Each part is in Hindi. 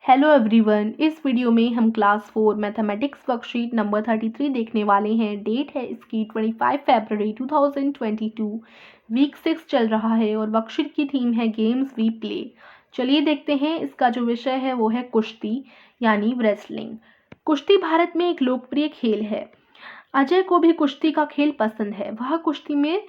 हेलो एवरीवन, इस वीडियो में हम क्लास 4 मैथमेटिक्स वर्कशीट नंबर 33 देखने वाले हैं। डेट है इसकी 25 फरवरी 2022। वीक 6 चल रहा है और वर्कशीट की थीम है गेम्स वी प्ले। चलिए देखते हैं। इसका जो विषय है वो है कुश्ती यानी रेसलिंग। कुश्ती भारत में एक लोकप्रिय खेल है। अजय को भी कुश्ती का खेल पसंद है। वह कुश्ती में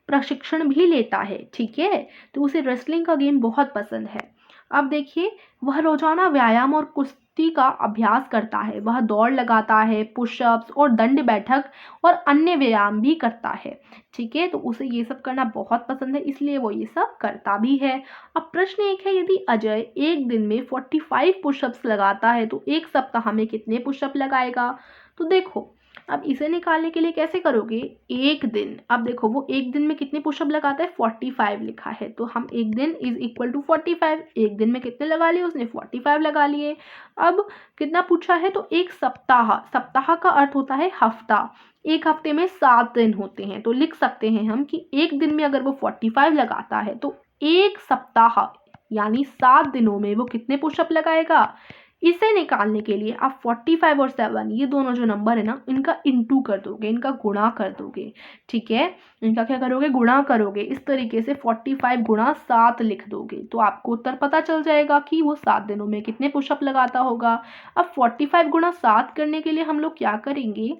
प्रशिक्षण भी लेता है, ठीक है। तो उसे रेसलिंग का गेम बहुत पसंद है। अब देखिए, वह रोजाना व्यायाम और कुश्ती का अभ्यास करता है। वह दौड़ लगाता है, पुशअप्स और दंड बैठक और अन्य व्यायाम भी करता है, ठीक है। तो उसे ये सब करना बहुत पसंद है, इसलिए वो ये सब करता भी है। अब प्रश्न एक है, यदि अजय एक दिन में 45 पुशअप्स लगाता है तो एक सप्ताह में कितने पुशअप लगाएगा। तो देखो, अब इसे निकालने के लिए कैसे करोगे। एक दिन, अब देखो वो एक दिन में कितने पुशअप लगाता है, 45 लिखा है। तो हम एक दिन इज इक्वल टू 45, एक दिन में कितने लगा लिए उसने, 45 लगा लिए। अब कितना पूछा है, तो एक सप्ताह, सप्ताह का अर्थ होता है हफ्ता। एक हफ्ते में 7 दिन होते हैं, तो लिख सकते हैं हम कि एक दिन में अगर वो 45 लगाता है तो एक सप्ताह यानी 7 दिनों में वो कितने पुशअप लगाएगा। इसे निकालने के लिए आप 45 और 7 ये दोनों जो नंबर है ना, इनका इंटू कर दोगे, इनका गुणा कर दोगे, ठीक है। इनका क्या करोगे, गुणा करोगे। इस तरीके से 45 गुणा 7 लिख दोगे तो आपको उत्तर पता चल जाएगा कि वो 7 दिनों में कितने पुशअप लगाता होगा। अब 45 गुणा 7 करने के लिए हम लोग क्या करेंगे,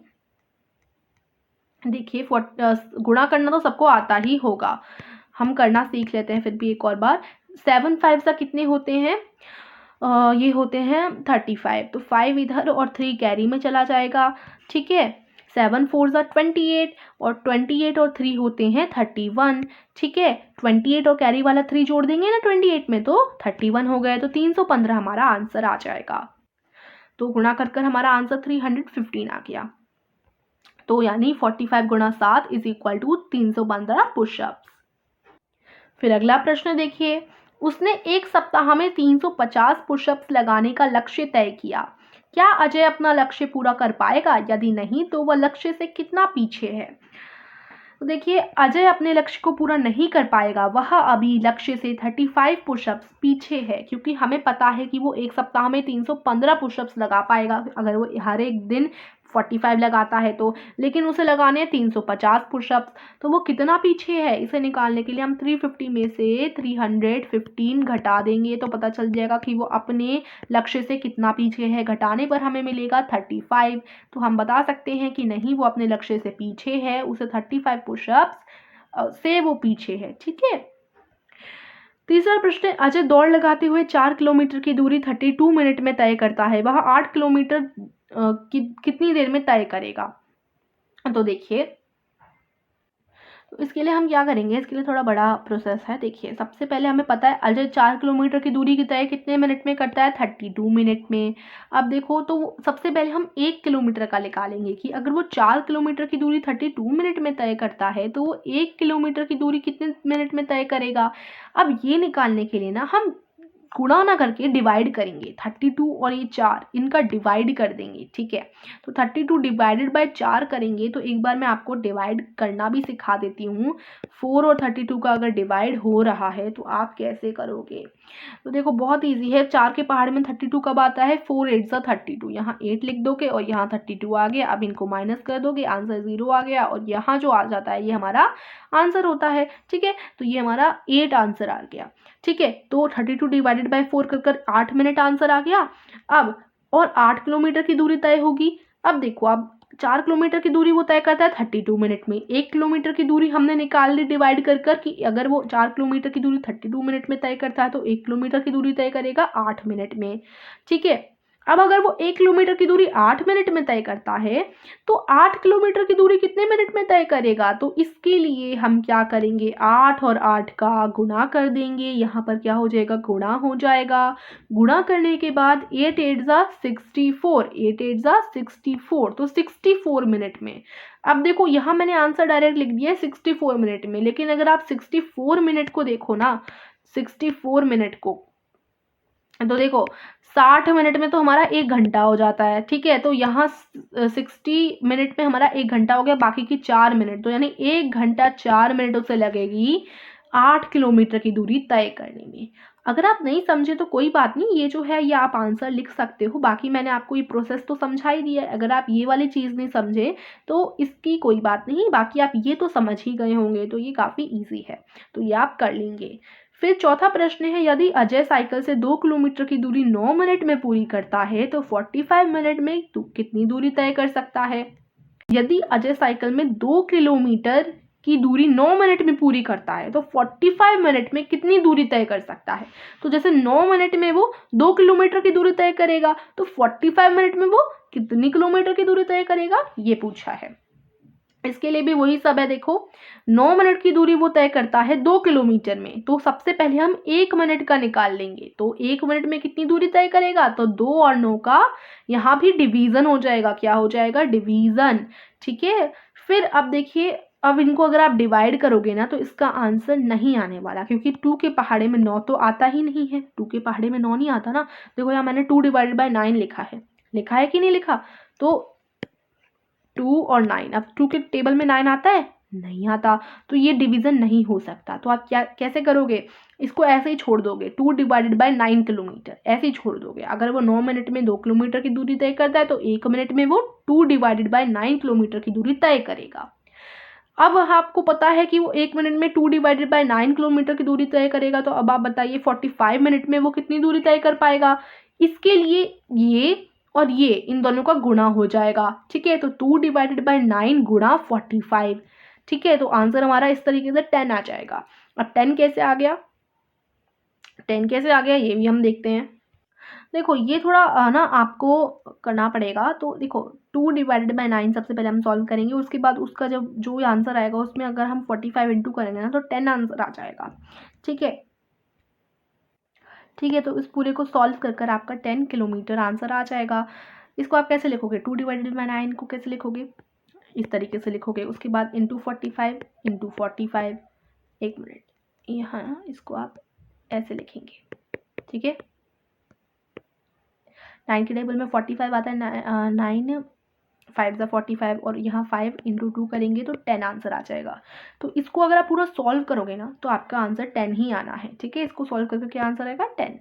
देखिए गुणा करना तो सबको आता ही होगा, हम करना सीख लेते हैं फिर भी एक और बार। 7 5 सा कितने होते हैं, ये होते हैं 35। तो 5 इधर और 3 कैरी में चला जाएगा, ठीक है। 7 4 ज़ा 28 और 28 और 3 होते हैं 31, ठीक है। 28 और कैरी वाला 3 जोड़ देंगे ना 28 में तो 31 हो गए। तो 315 हमारा आंसर आ जाएगा। तो गुणा कर कर हमारा आंसर 315 आ गया। तो यानी 45 गुणा 7 इज इक्वल टू 315 पुशअप्स। फिर अगला प्रश्न देखिए, उसने एक सप्ताह में 350 पुशअप्स लगाने का लक्ष्य तय किया। क्या अजय अपना लक्ष्य पूरा कर पाएगा, यदि नहीं तो वह लक्ष्य से कितना पीछे है। तो देखिए, अजय अपने लक्ष्य को पूरा नहीं कर पाएगा, वह अभी लक्ष्य से 35 पुशअप्स पीछे है, क्योंकि हमें पता है कि वो एक सप्ताह में 315 पुशअप्स लगा पाएगा अगर वो हर एक दिन 45 लगाता है तो, लेकिन उसे लगाने हैं 350 पुशअप्स। तो वो कितना पीछे है, इसे निकालने के लिए हम 350 में से 315 घटा देंगे तो पता चल जाएगा कि वो अपने लक्ष्य से कितना पीछे है। घटाने पर हमें मिलेगा 35। तो हम बता सकते हैं कि नहीं, वो अपने लक्ष्य से पीछे है, उसे 35 पुशअप्स से वो पीछे है, ठीक है। तीसरा प्रश्न, अजय दौड़ लगाते हुए 4 किलोमीटर की दूरी 32 मिनट में तय करता है। वह 8 किलोमीटर कितनी देर में तय करेगा। तो देखिए, तो इसके लिए हम क्या करेंगे, इसके लिए थोड़ा बड़ा प्रोसेस है। देखिए, सबसे पहले हमें पता है अजय 4 किलोमीटर की दूरी की तय कितने मिनट में करता है, 32 मिनट में। अब देखो, तो सबसे पहले हम 1 किलोमीटर का निकालेंगे कि अगर वो 4 किलोमीटर की दूरी 32 मिनट में तय करता है तो वो 1 किलोमीटर की दूरी कितने मिनट में तय करेगा। अब ये निकालने के लिए ना हम गुणा ना करके डिवाइड करेंगे। 32 और ये 4 इनका डिवाइड कर देंगे, ठीक है। तो 32 डिवाइडेड बाय 4 करेंगे। तो एक बार मैं आपको डिवाइड करना भी सिखा देती हूँ। 4 और 32 का अगर डिवाइड हो रहा है तो आप कैसे करोगे। तो देखो, बहुत ईजी है। 4 के पहाड़ में 32 कब आता है, 4 8 ज़ा 32। यहाँ 8 लिख दोगे और यहाँ 32 आ गया। अब इनको माइनस कर दोगे, आंसर 0 आ गया और यहाँ जो आ जाता है ये हमारा आंसर होता है, ठीक है। तो ये हमारा 8 आंसर आ गया, ठीक है। तो 32 डिवाइडेड बाय 4 कर 8 मिनट आंसर आ गया। अब और 8 किलोमीटर की दूरी तय होगी। अब देखो, अब 4 किलोमीटर की दूरी वो तय करता है 32 मिनट में। 1 किलोमीटर की दूरी हमने निकाल ली डिवाइड कर कि अगर वो 4 किलोमीटर की दूरी 32 मिनट में तय करता है तो 1 किलोमीटर की दूरी तय करेगा 8 मिनट में, ठीक है। अब अगर वो 1 किलोमीटर की दूरी 8 मिनट में तय करता है तो 8 किलोमीटर की दूरी कितने मिनट में तय करेगा। तो इसके लिए हम क्या करेंगे, 8 और 8 का गुणा कर देंगे। यहाँ पर क्या हो जाएगा, गुणा हो जाएगा। गुणा करने के बाद 8 8 ज़ा 64, 8 8 ज़ा 64, तो 64 मिनट में। अब देखो, यहाँ मैंने आंसर डायरेक्ट लिख दिया है 64 मिनट में, लेकिन अगर आप 64 मिनट को देखो ना, 64 मिनट को, तो देखो 60 मिनट में तो हमारा 1 घंटा हो जाता है, ठीक है। तो यहाँ 60 मिनट में हमारा 1 घंटा हो गया, बाकी की 4 मिनट, तो यानी 1 घंटा 4 मिनट उसे लगेगी 8 किलोमीटर की दूरी तय करने में। अगर आप नहीं समझे तो कोई बात नहीं, ये जो है ये आप आंसर लिख सकते हो। बाकी मैंने आपको ये प्रोसेस तो समझा ही दिया है। अगर आप ये वाली चीज़ नहीं समझे तो इसकी कोई बात नहीं, बाकी आप ये तो समझ ही गए होंगे, तो ये काफ़ी ईजी है, तो ये आप कर लेंगे। फिर चौथा प्रश्न है, यदि अजय साइकिल से 2 किलोमीटर की दूरी 9 मिनट में पूरी करता है तो 45 मिनट में कितनी दूरी तय कर सकता है। यदि अजय साइकिल में 2 किलोमीटर की दूरी 9 मिनट में पूरी करता है तो 45 मिनट में कितनी दूरी तय कर सकता है। तो जैसे 9 मिनट में वो 2 किलोमीटर की दूरी तय करेगा, तो 45 मिनट में वो कितनी किलोमीटर की दूरी तय करेगा, ये पूछा है। इसके लिए भी वही सब है, देखो 9 मिनट की दूरी वो तय करता है 2 किलोमीटर में, तो सबसे पहले हम 1 मिनट का निकाल लेंगे। तो 1 मिनट में कितनी दूरी तय करेगा, तो 2 और 9 का यहाँ भी डिवीजन हो जाएगा। क्या हो जाएगा, डिवीजन। ठीक है, फिर अब देखिए, अब इनको अगर आप डिवाइड करोगे ना तो इसका आंसर नहीं आने वाला, क्योंकि 2 के पहाड़े में 9 तो आता ही नहीं है। 2 के पहाड़े में 9 नहीं आता ना। देखो यहाँ मैंने 2 डिवाइडेड बाय 9 लिखा है कि नहीं लिखा। तो 2 और 9, अब 2 के टेबल में 9 आता है, नहीं आता, तो ये डिवीजन नहीं हो सकता। तो आप क्या कैसे करोगे, इसको ऐसे ही छोड़ दोगे, 2 डिवाइडेड बाय 9 किलोमीटर ऐसे ही छोड़ दोगे। अगर वो 9 मिनट में 2 किलोमीटर की दूरी तय करता है तो 1 मिनट में वो 2 डिवाइडेड बाय 9 किलोमीटर की दूरी तय करेगा। अब आपको पता है कि वो 1 मिनट में 2 डिवाइडेड बाय 9 किलोमीटर की दूरी तय करेगा, तो अब आप बताइए 45 मिनट में वो कितनी दूरी तय कर पाएगा। इसके लिए ये और ये इन दोनों का गुणा हो जाएगा। ठीक है, तो 2 डिवाइडेड बाय 9 गुणा 45। ठीक है, तो आंसर हमारा इस तरीके से 10 आ जाएगा। अब 10 कैसे आ गया, 10 कैसे आ गया ये भी हम देखते हैं। देखो ये थोड़ा ना आपको करना पड़ेगा। तो देखो 2 डिवाइडेड बाय 9 सबसे पहले हम सॉल्व करेंगे, उसके बाद उसका जब जो आंसर आएगा उसमें अगर हम 45 इंटू करेंगे ना तो 10 आंसर आ जाएगा। ठीक है, ठीक है, तो इस पूरे को सॉल्व कर कर आपका 10 किलोमीटर आंसर आ जाएगा। इसको आप कैसे लिखोगे, 2 डिवाइडेड बाय 9 को कैसे लिखोगे, इस तरीके से लिखोगे। उसके बाद इंटू 45 1 मिनट, यहाँ इसको आप ऐसे लिखेंगे। ठीक है, 9 के टेबल में 45 आता है, 9 5 ज़ा 45 और यहाँ 5 इंटू 2 करेंगे तो 10 आंसर आ जाएगा। तो इसको अगर आप पूरा सॉल्व करोगे ना तो आपका आंसर 10 ही आना है। ठीक है, इसको सॉल्व करके क्या आंसर आएगा, 10।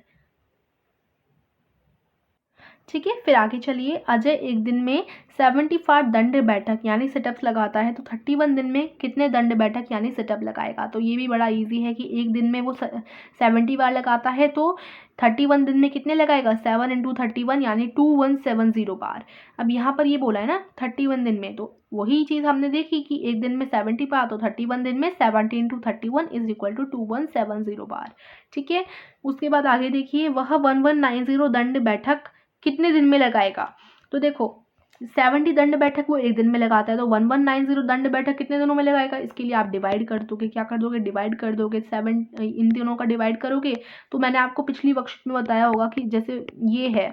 ठीक है, फिर आगे चलिए। अजय एक दिन में 75 दंड बैठक यानी सिटअप्स लगाता है तो 31 दिन में कितने दंड बैठक यानी सिटअप लगाएगा। तो ये भी बड़ा इजी है कि एक दिन में वो 70 बार लगाता है तो 31 दिन में कितने लगाएगा, 7 इंटू 31 यानी 2170 बार। अब यहाँ पर ये बोला है ना 31 दिन में, तो वही चीज़ हमने देखी कि एक दिन में 70 बार, तो 31 दिन में 70 इंटू 31 इज इक्वल टू 2170 बार। ठीक है, उसके बाद आगे देखिए, वह 1190 दंड बैठक कितने दिन में लगाएगा। तो देखो 70 दंड बैठक वो एक दिन में लगाता है, तो 1190 दंड बैठक कितने दिनों में लगाएगा। इसके लिए आप डिवाइड कर दोगे, क्या कर दोगे, डिवाइड कर दोगे। 7 इन दिनों का डिवाइड करोगे तो मैंने आपको पिछली वर्कशीट में बताया होगा कि जैसे ये है,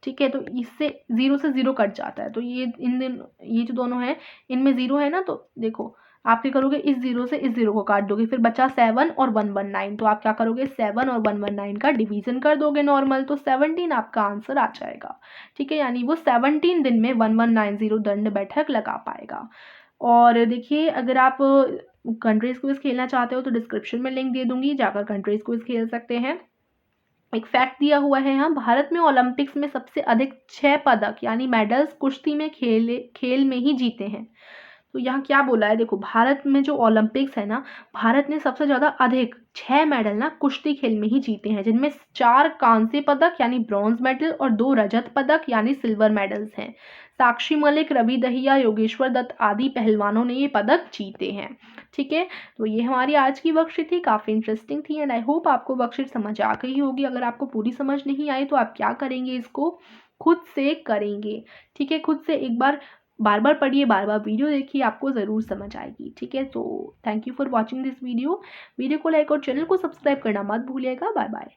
ठीक है, तो इससे 0 से 0 कट जाता है, तो ये इन दिन ये जो दोनों हैं इनमें 0 है ना, तो देखो आप क्या करोगे, इस 0 से इस 0 को काट दोगे, फिर बचा 7 और 119, तो आप क्या करोगे 7 और 119 का डिवीजन कर दोगे नॉर्मल, तो 17 आपका आंसर आ जाएगा। ठीक है, यानी वो 17 दिन में 1190 दंड बैठक लगा पाएगा। और देखिए, अगर आप कंट्रीज क्विज खेलना चाहते हो तो डिस्क्रिप्शन में लिंक दे दूंगी, जाकर कंट्रीज क्विज खेल सकते हैं। एक फैक्ट दिया हुआ है यहाँ, भारत में ओलंपिक्स में सबसे अधिक 6 पदक यानी मेडल्स कुश्ती में खेल में ही जीते हैं। तो यहाँ क्या बोला है, देखो भारत में जो ओलंपिक्स है ना, भारत ने सबसे ज़्यादा अधिक 6 मेडल ना कुश्ती खेल में ही जीते हैं, जिनमें 4 कांस्य पदक यानी ब्रॉन्ज मेडल और 2 रजत पदक यानी सिल्वर मेडल्स हैं। साक्षी मलिक, रवि दहिया, योगेश्वर दत्त आदि पहलवानों ने ये पदक जीते हैं। ठीक है, तो ये हमारी आज की वर्कशीट थी, काफ़ी इंटरेस्टिंग थी एंड आई होप आपको वर्कशीट समझ आ गई होगी। अगर आपको पूरी समझ नहीं आई तो आप क्या करेंगे, इसको खुद से करेंगे। ठीक है, खुद से एक बार बार बार पढ़िए, बार बार वीडियो देखिए, आपको ज़रूर समझ आएगी। ठीक है, तो thank you for watching this video को लाइक और चैनल को सब्सक्राइब करना मत भूलिएगा। Bye bye.